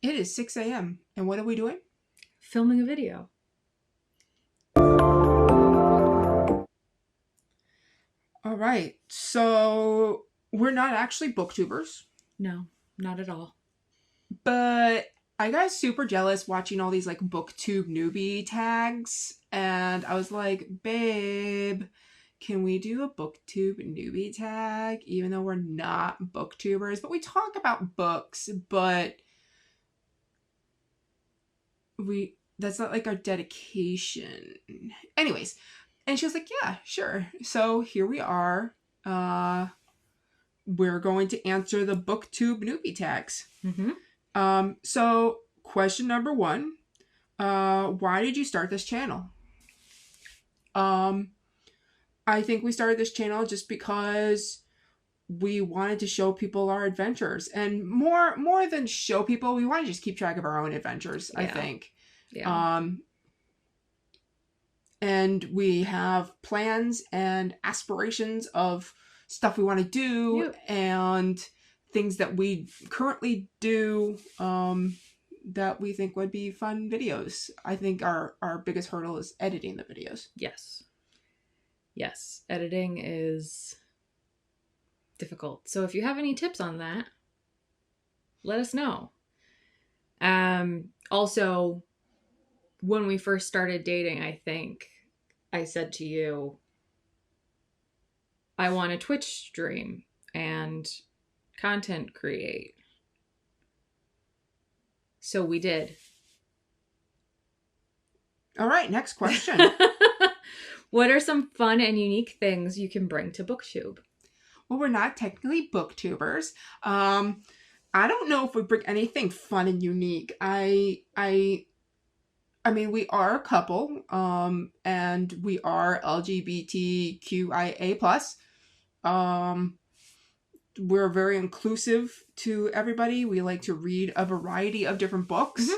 It is 6 a.m. And what are we doing? Filming a video. All right. So we're not actually booktubers, No, not at all. but I got super jealous watching all these like Booktube Newbie tags. And I was like, babe, can we do a Booktube Newbie tag? Even though we're not booktubers, but we talk about books, but that's not like our dedication. Anyways, and she was like, yeah, sure. So here we are. We're going to answer the Booktube Newbie tags. So question number 1, why did you start this channel? I think we started this channel just because we wanted to show people our adventures, and more than show people, we want to just keep track of our own adventures. Yeah. I think. Yeah. And we have plans and aspirations of stuff we want to do. Yep. And things that we currently do that we think would be fun videos. I think our biggest hurdle is editing the videos. Yes, editing is difficult. So if you have any tips on that, let us know. Also, when we first started dating, I think I said to you, I want a Twitch stream and content create. So we did. All right, next question. What are some fun and unique things you can bring to Booktube? Well, we're not technically booktubers. I don't know if we bring anything fun and unique. I mean, we are a couple, and we are LGBTQIA+. We're very inclusive to everybody. We like to read a variety of different books.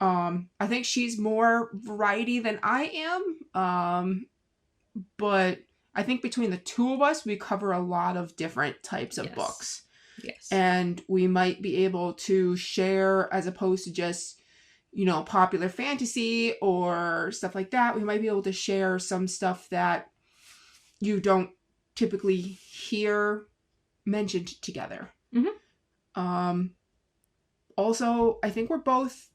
Mm-hmm. I think she's more variety than I am. But I think between the two of us, we cover a lot of different types of books. Yes. And we might be able to share, as opposed to just, popular fantasy or stuff like that. We might be able to share some stuff that you don't typically hear mentioned together. Mm-hmm. Also, I think we're both,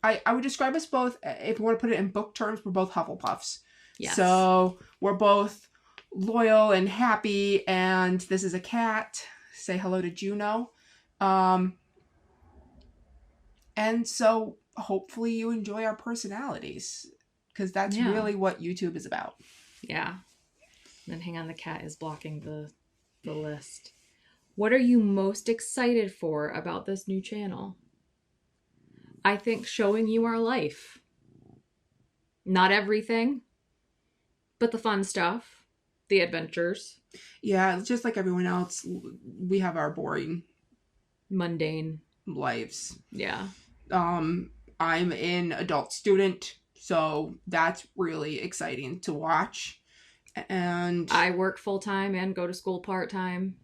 I would describe us both, if you want to put it in book terms, we're both Hufflepuffs. Yes. So we're both loyal and happy, and this is a cat. Say hello to Juno. And so hopefully you enjoy our personalities, because that's really what YouTube is about. Yeah. And then hang on, the cat is blocking the list. What are you most excited for about this new channel? I think showing you our life. Not everything, but the fun stuff, the adventures. Yeah, just like everyone else, we have our boring, mundane lives. Yeah. I'm an adult student, so that's really exciting to watch. And I work full-time and go to school part-time.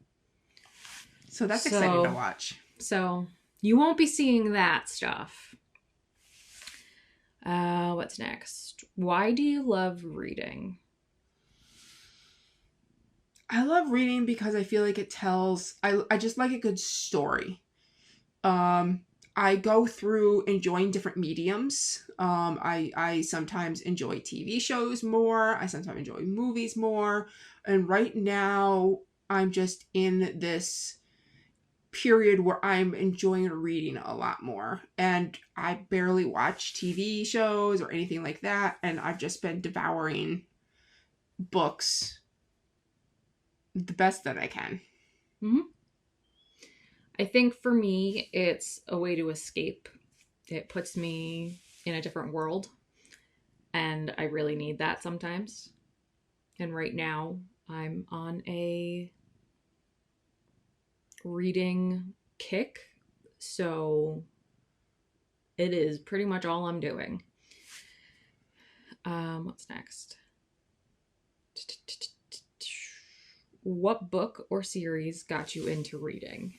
So that's exciting to watch. So you won't be seeing that stuff. What's next? Why do you love reading? I love reading because I feel like it tells, I just like a good story. I go through enjoying different mediums. I sometimes enjoy TV shows more. I sometimes enjoy movies more. And right now, I'm just in this period where I'm enjoying reading a lot more. And I barely watch TV shows or anything like that. And I've just been devouring books the best that I can. Mm-hmm. I think for me, it's a way to escape. It puts me in a different world. And I really need that sometimes. And right now, I'm on a reading kick. So it is pretty much all I'm doing. What's next? What book or series got you into reading?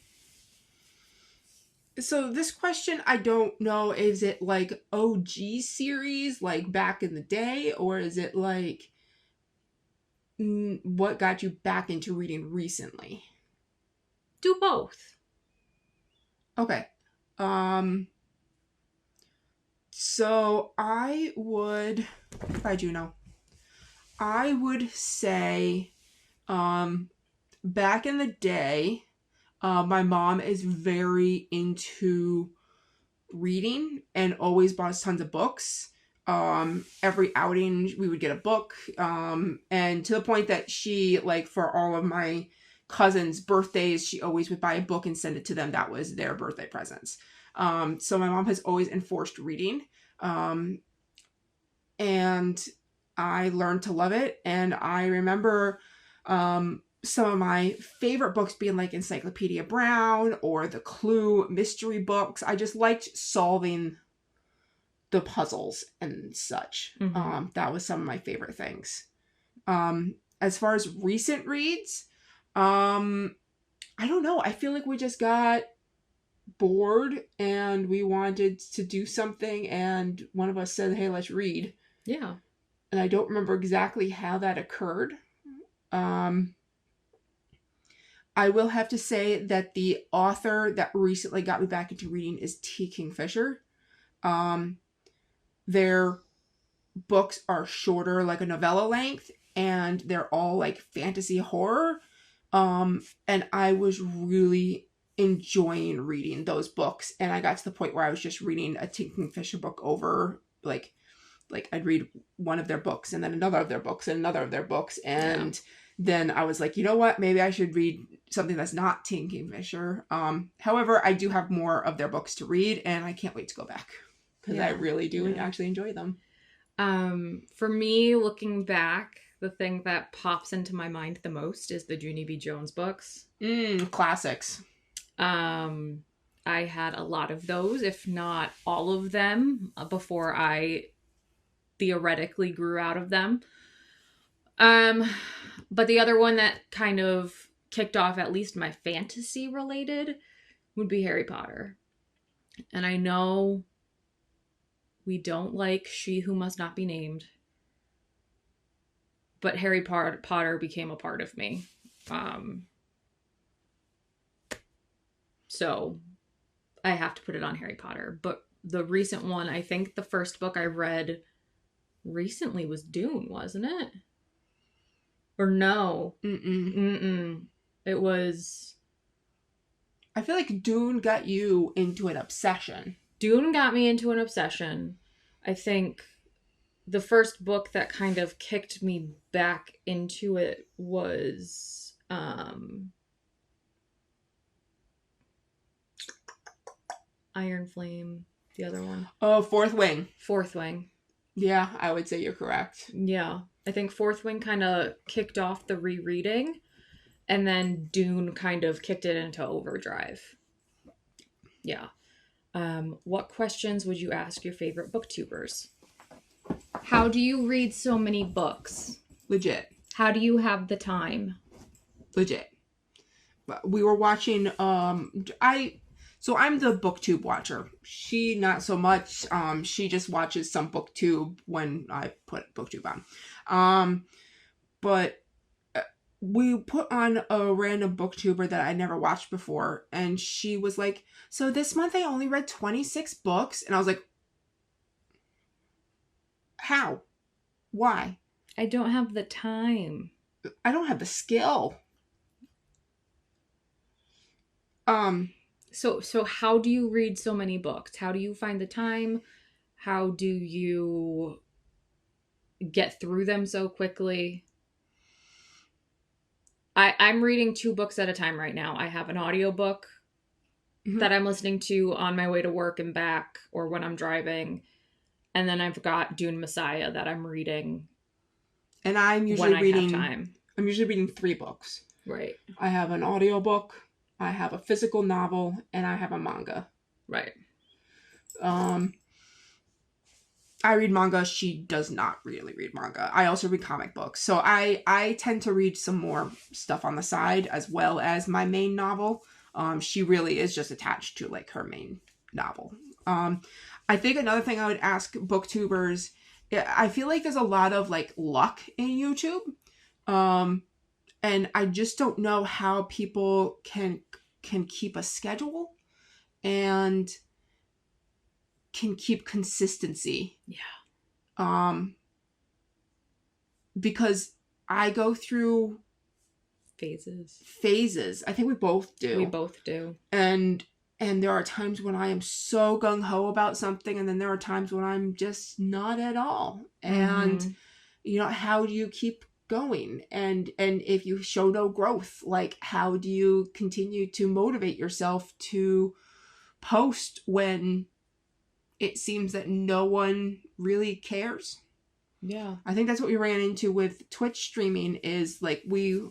So this question, I don't know, is it like OG series, like back in the day, or is it like what got you back into reading recently? Do both. Okay. Um, so if I do know, I would say, um, back in the day, my mom is very into reading and always bought us tons of books. Every outing we would get a book. And to the point that she, like, for all of my cousins' birthdays, she always would buy a book and send it to them. That was their birthday presents. So my mom has always enforced reading. And I learned to love it. And I remember some of my favorite books being like Encyclopedia Brown or the Clue mystery books. I just liked solving the puzzles and such. Mm-hmm. That was some of my favorite things. As far as recent reads, I don't know. I feel like we just got bored and we wanted to do something, and one of us said, "Hey, let's read." Yeah. And I don't remember exactly how that occurred. I will have to say that the author that recently got me back into reading is T. Kingfisher. Their books are shorter, like a novella length, and they're all like fantasy horror. And I was really enjoying reading those books, and I got to the point where I was just reading a T. Kingfisher book over, like I'd read one of their books and then another of their books and another of their books, and then I was like, you know what, maybe I should read something that's not T. Kingfisher. However, I do have more of their books to read, and I can't wait to go back because I really do actually enjoy them. For me, looking back, the thing that pops into my mind the most is the Junie B. Jones books. Classics. I had a lot of those, if not all of them, before I theoretically grew out of them. But the other one that kind of kicked off at least my fantasy related would be Harry Potter. And I know we don't like She Who Must Not Be Named, but Harry Potter became a part of me. So I have to put it on Harry Potter. But the recent one, I think the first book I read recently was Dune, wasn't it? Or no? It was... I feel like Dune got you into an obsession. Dune got me into an obsession. I think the first book that kind of kicked me back into it was Iron Flame, the other one. Oh, Fourth Wing. Fourth Wing. Yeah, I would say you're correct. Yeah. I think Fourth Wing kind of kicked off the rereading, and then Dune kind of kicked it into overdrive. Yeah. What questions would you ask your favorite booktubers? How do you read so many books? Legit. How do you have the time? Legit. We were watching, so I'm the Booktube watcher. She not so much. She just watches some Booktube when I put Booktube on. But we put on a random Booktuber that I never watched before, and she was like, so this month I only read 26 books, and I was like, how? Why? I don't have the time. I don't have the skill. So how do you read so many books? How do you find the time? How do you get through them so quickly? I'm reading 2 books at a time right now. I have an audiobook that I'm listening to on my way to work and back, or when I'm driving. And then I've got Dune Messiah that I'm reading. And I'm usually reading time. I'm usually reading 3 books. Right. I have an audiobook, I have a physical novel, and I have a manga. Right. I read manga. She does not really read manga. I also read comic books. So I tend to read some more stuff on the side as well as my main novel. She really is just attached to like her main novel. I think another thing I would ask booktubers, I feel like there's a lot of like luck in YouTube. And I just don't know how people can keep a schedule and can keep consistency. Yeah. Because I go through phases. I think we both do. And there are times when I am so gung-ho about something, and then there are times when I'm just not at all. And you know, how do you keep going? And if you show no growth, like, how do you continue to motivate yourself to post when it seems that no one really cares? Yeah. I think that's what we ran into with Twitch streaming, is like we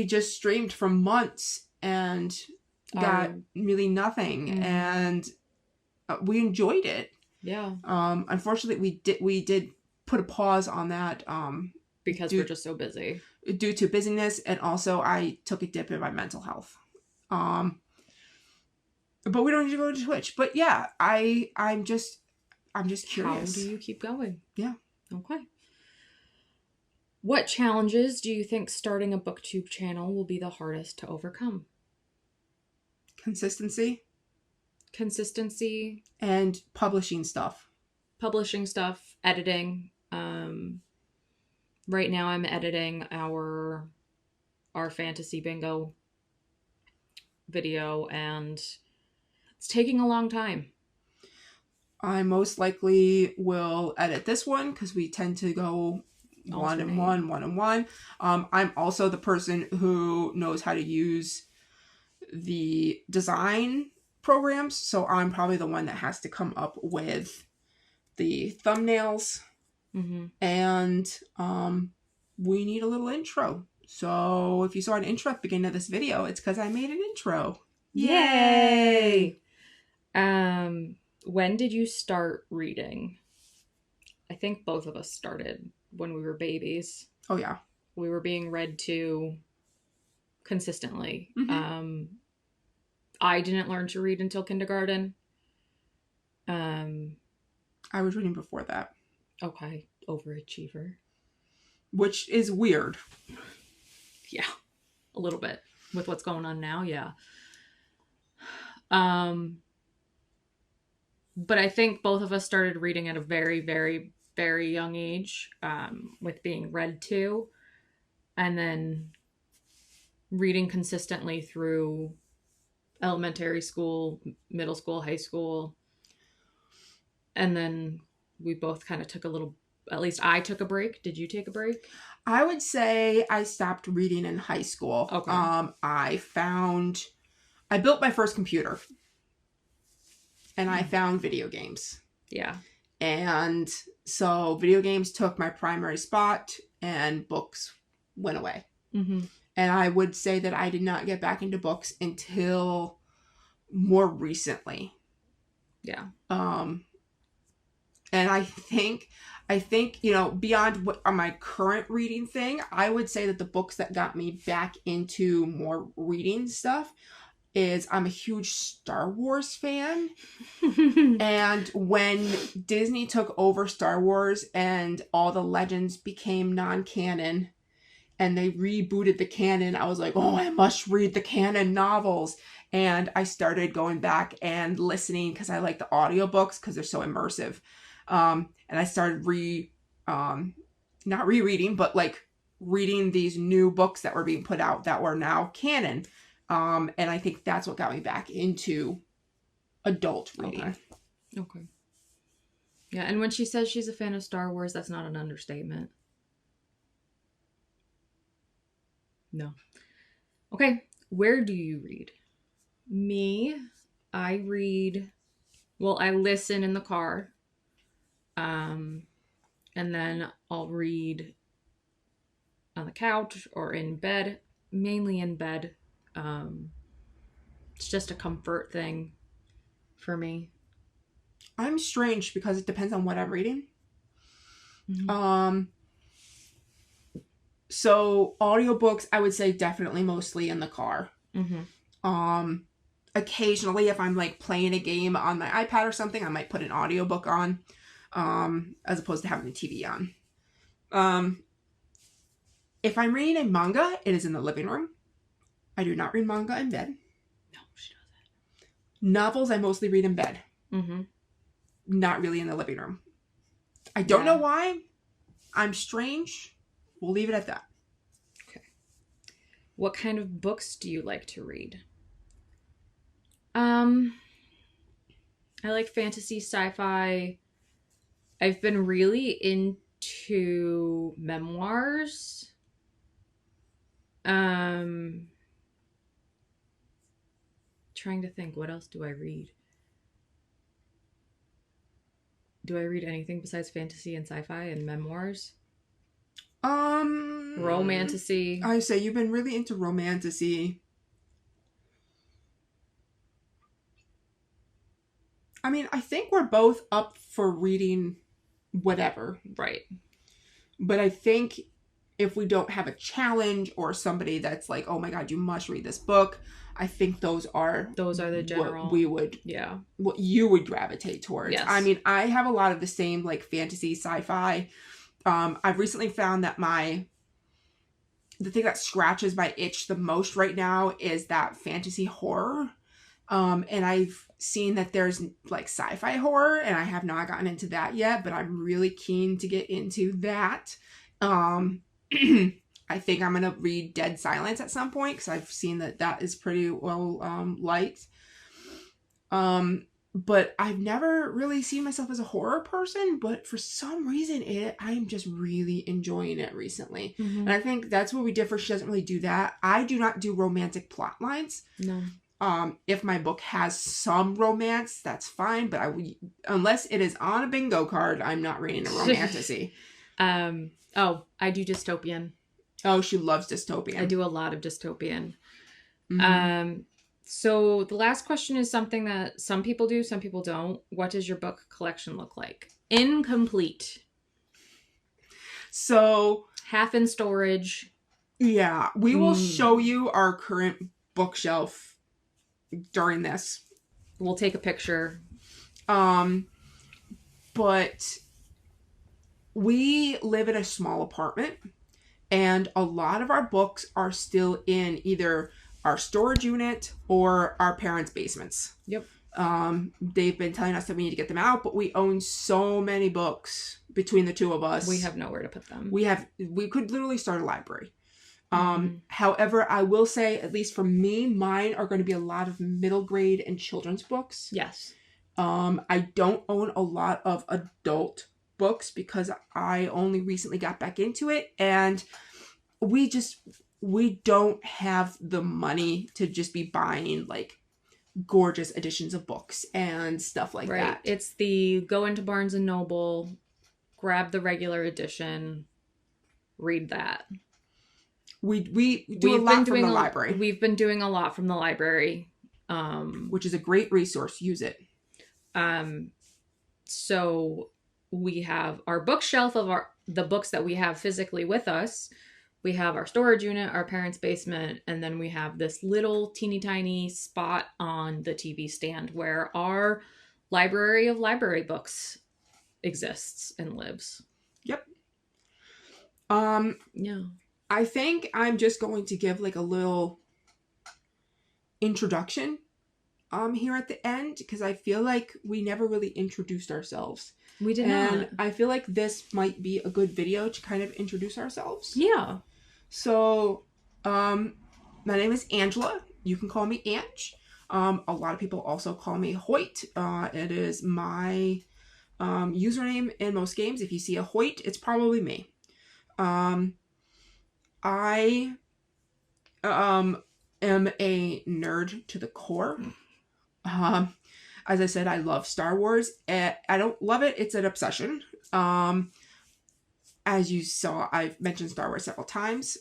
just streamed for months and got really nothing. And we enjoyed it. Yeah. Unfortunately we did put a pause on that because we're just so busy. Due to busyness, and also I took a dip in my mental health. But we don't need to go to Twitch. But yeah, I'm just curious. How do you keep going? Yeah. Okay. What challenges do you think starting a booktube channel will be the hardest to overcome? Consistency. And publishing stuff. Editing. Right now I'm editing our fantasy bingo video, and it's taking a long time. I most likely will edit this one because we tend to go one and one. I'm also the person who knows how to use the design programs, so I'm probably the one that has to come up with the thumbnails. And we need a little intro. So if you saw an intro at the beginning of this video, it's because I made an intro. Yay! When did you start reading? I think both of us started when we were babies. Oh, yeah. We were being read to consistently. I didn't learn to read until kindergarten. I was reading before that. Okay. Overachiever. Which is weird. Yeah. A little bit. With what's going on now, yeah. But I think both of us started reading at a very, very, very young age, with being read to, and then reading consistently through elementary school, middle school, high school. And then we both kind of took a little, at least I took a break. Did you take a break? I would say I stopped reading in high school. Okay. I built my first computer. And I found video games. Yeah. And so video games took my primary spot, and books went away. And I would say that I did not get back into books until more recently. Yeah. And I think, you know, beyond what my current reading thing, I would say that the books that got me back into more reading stuff is I'm a huge Star Wars fan. And when Disney took over Star Wars and all the legends became non-canon and they rebooted the canon, I was like, oh, I must read the canon novels. And I started going back and listening because I like the audiobooks because they're so immersive. And I started not rereading, but like reading these new books that were being put out that were now canon. And I think that's what got me back into adult reading. Okay. Yeah, and when she says she's a fan of Star Wars, that's not an understatement. No. Okay, where do you read? Me, I listen in the car. And then I'll read on the couch or in bed, mainly in bed. It's just a comfort thing for me. I'm strange because it depends on what I'm reading. So audiobooks, I would say definitely mostly in the car. Occasionally, if I'm like playing a game on my iPad or something, I might put an audiobook on, as opposed to having the TV on. If I'm reading a manga, it is in the living room. I do not read manga in bed. No, she doesn't. Novels, I mostly read in bed. Not really in the living room. I don't know why. I'm strange. We'll leave it at that. Okay. What kind of books do you like to read? I like fantasy, sci-fi. I've been really into memoirs. Trying to think, what else do I read? Do I read anything besides fantasy and sci-fi and memoirs? Romantasy. I say you've been really into romantasy. I mean, I think we're both up for reading whatever. Right. But I think if we don't have a challenge or somebody that's like, oh my God, you must read this book, I think those are the general. What we would, what you would gravitate towards. Yes. I mean, I have a lot of the same like fantasy, sci-fi. I've recently found that the thing that scratches my itch the most right now is that fantasy horror. And I've seen that there's like sci-fi horror, and I have not gotten into that yet, but I'm really keen to get into that. I think I'm going to read Dead Silence at some point, because I've seen that is pretty well liked. But I've never really seen myself as a horror person, but for some reason I'm just really enjoying it recently. And I think that's where we differ. She doesn't really do that. I do not do romantic plot lines. No. If my book has some romance, that's fine, but unless it is on a bingo card, I'm not reading a romantasy. Oh, I do dystopian. Oh, she loves dystopian. I do a lot of dystopian. Mm-hmm. So the last question is something that some people do, some people don't. What does your book collection look like? Incomplete. So half in storage. Yeah, we will show you our current bookshelf during this. We'll take a picture. But we live in a small apartment, and a lot of our books are still in either our storage unit or our parents' basements. Yep. They've been telling us that we need to get them out, but we own so many books between the two of us. We have nowhere to put them. We could literally start a library. However, I will say, at least for me, mine are going to be a lot of middle grade and children's books. Yes. I don't own a lot of adult books because I only recently got back into it, and we don't have the money to just be buying like gorgeous editions of books and stuff like that. It's the go into Barnes and Noble, grab the regular edition, read that. We do a lot from the library. We've been doing a lot from the library. Which is a great resource. Use it. So we have our bookshelf of the books that we have physically with us. We have our storage unit, our parents' basement, and then we have this little teeny tiny spot on the TV stand where our library of library books exists and lives. Yep. Yeah. I think I'm just going to give like a little introduction here at the end, because I feel like we never really introduced ourselves. We did not. And I feel like this might be a good video to kind of introduce ourselves. Yeah. So, my name is Angela. You can call me Ange. A lot of people also call me Hoyt. It is my username in most games. If you see a Hoyt, it's probably me. I am a nerd to the core. As I said, I love Star Wars. I don't love it. It's an obsession. As you saw, I've mentioned Star Wars several times.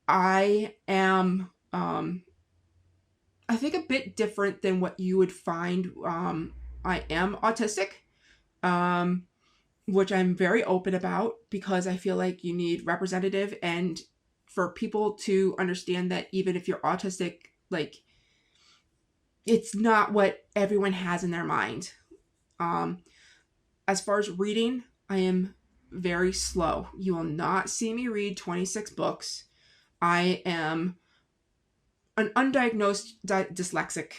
I am, I think, a bit different than what you would find. I am autistic, which I'm very open about, because I feel like you need representative and for people to understand that even if you're autistic, like, it's not what everyone has in their mind. As far as reading, I am very slow. You will not see me read 26 books. I am an undiagnosed dyslexic.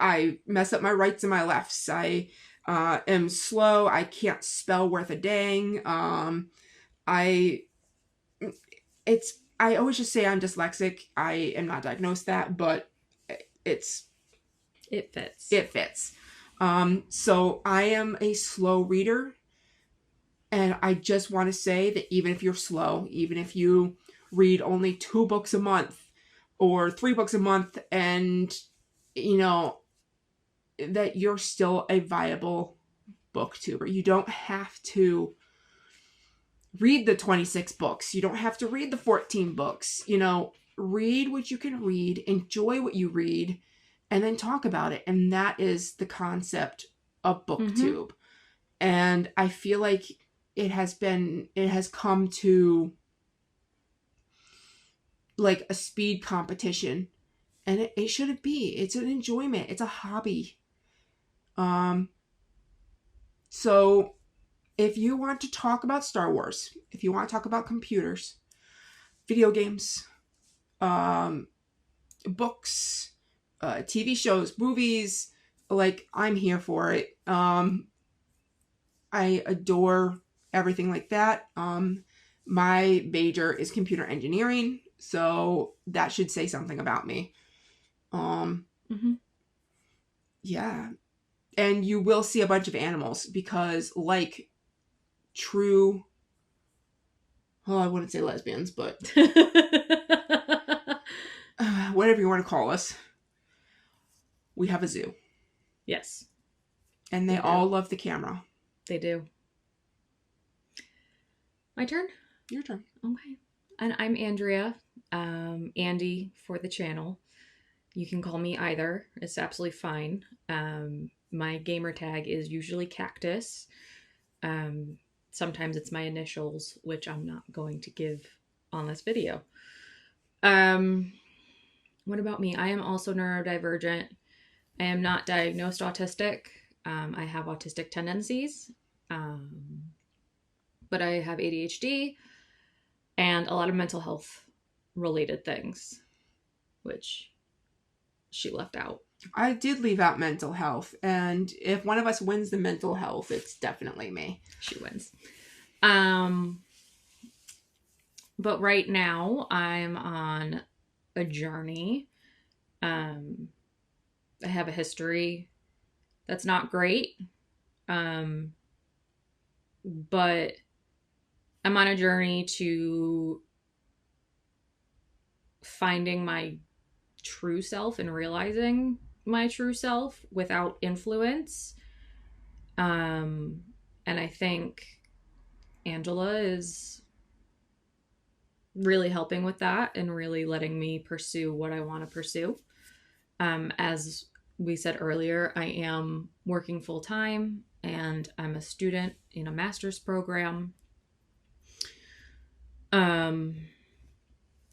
I mess up my rights and my lefts. I am slow. I can't spell worth a dang. I always just say I'm dyslexic. I am not diagnosed that, but it fits. It fits. So I am a slow reader, and I just want to say that even if you're slow, even if you read only 2 books a month or 3 books a month, and that you're still a viable booktuber. You don't have to read the 26 books. You don't have to read the 14 books. Read what you can read, enjoy what you read, and then talk about it. And that is the concept of Booktube. And I feel like it has come to like a speed competition, and it shouldn't be. It's an enjoyment. It's a hobby. So if you want to talk about Star Wars, if you want to talk about computers, video games, books, TV shows, movies, like, I'm here for it. I adore everything like that. My major is computer engineering, so that should say something about me. Yeah. And you will see a bunch of animals because, like true, I wouldn't say lesbians, but whatever you want to call us, we have a zoo. Yes. And they all love the camera. They do. My turn? Your turn. Okay. And I'm Andrea, Andy for the channel. You can call me either. It's absolutely fine. My gamer tag is usually Cactus. Sometimes it's my initials, which I'm not going to give on this video. What about me? I am also neurodivergent. I am not diagnosed autistic. I have autistic tendencies. But I have ADHD and a lot of mental health related things, which she left out. I did leave out mental health, and if one of us wins the mental health, it's definitely me. She wins. But right now I'm on a journey. I have a history that's not great. But I'm on a journey to finding my true self and realizing my true self without influence. And I think Angela is really helping with that and really letting me pursue what I want to pursue. As we said earlier, I am working full time and I'm a student in a master's program. I'm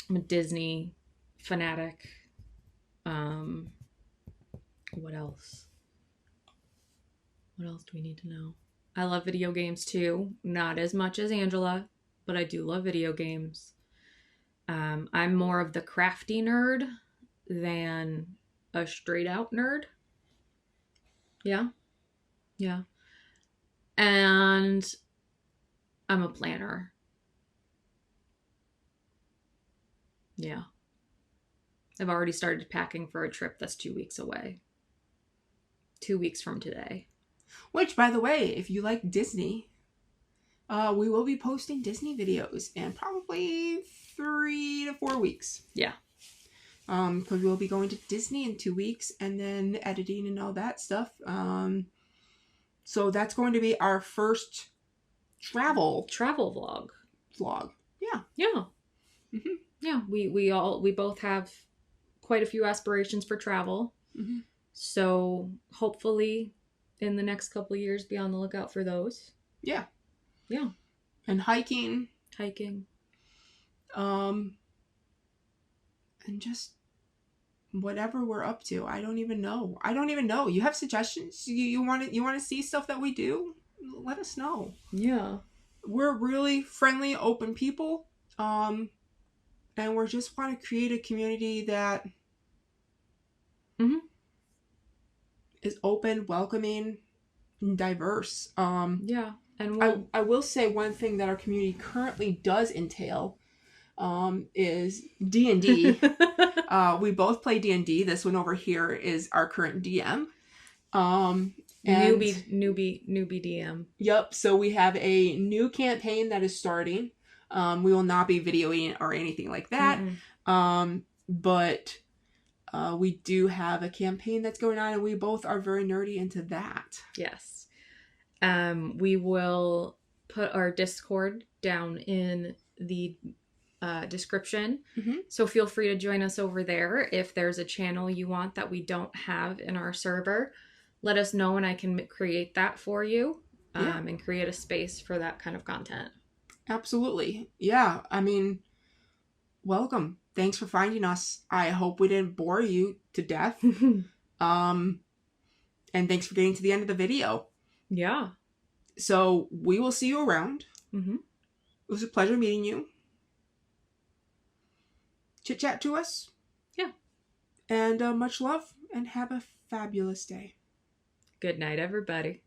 a Disney fanatic. What else? What else do we need to know? I love video games too. Not as much as Angela, but I do love video games. I'm more of the crafty nerd than a straight out nerd. Yeah. Yeah. And I'm a planner. Yeah. I've already started packing for a trip that's 2 weeks away. 2 weeks from today. Which, by the way, if you like Disney, we will be posting Disney videos in probably 3 to 4 weeks. Yeah. Because we'll be going to Disney in 2 weeks and then editing and all that stuff. So that's going to be our first travel vlog. Yeah. Yeah. Mm-hmm. Yeah. We both have quite a few aspirations for travel. Mm-hmm. So hopefully in the next couple of years, be on the lookout for those. Yeah. Yeah. And hiking. And just whatever we're up to. I don't even know. You have suggestions? You want to see stuff that we do? Let us know. Yeah. We're really friendly, open people. And we just want to create a community that is open, welcoming, and diverse. Yeah. And I will say one thing that our community currently does entail is D&D. We both play D&D. This one over here is our current DM. Newbie DM. Yep. So we have a new campaign that is starting. We will not be videoing it or anything like that. But we do have a campaign that's going on, and we both are very nerdy into that. Yes. We will put our Discord down in the description. So feel free to join us over there. If there's a channel you want that we don't have in our server, let us know and I can create that for you and create a space for that kind of content. Absolutely. Yeah. I mean, welcome. Thanks for finding us. I hope we didn't bore you to death. And thanks for getting to the end of the video. Yeah. So we will see you around. It was a pleasure meeting you. Chit chat to us. Yeah. And much love and have a fabulous day. Good night, everybody.